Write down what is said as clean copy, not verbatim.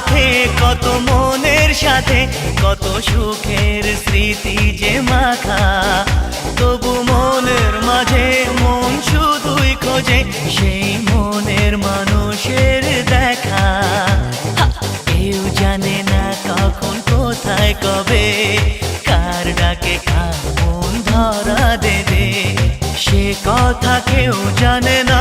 পথে কত মনের সাথে কত সুখের স্মৃতি যে মাখা, তবু মনের মাঝে মন শুধুই খোঁজে সেই মনের মানুষের দেখা। কেউ জানে না কখন কোথায় কবে কার ডাকে কার মন ধরা দেবে, সে কথা কেউ জানে না।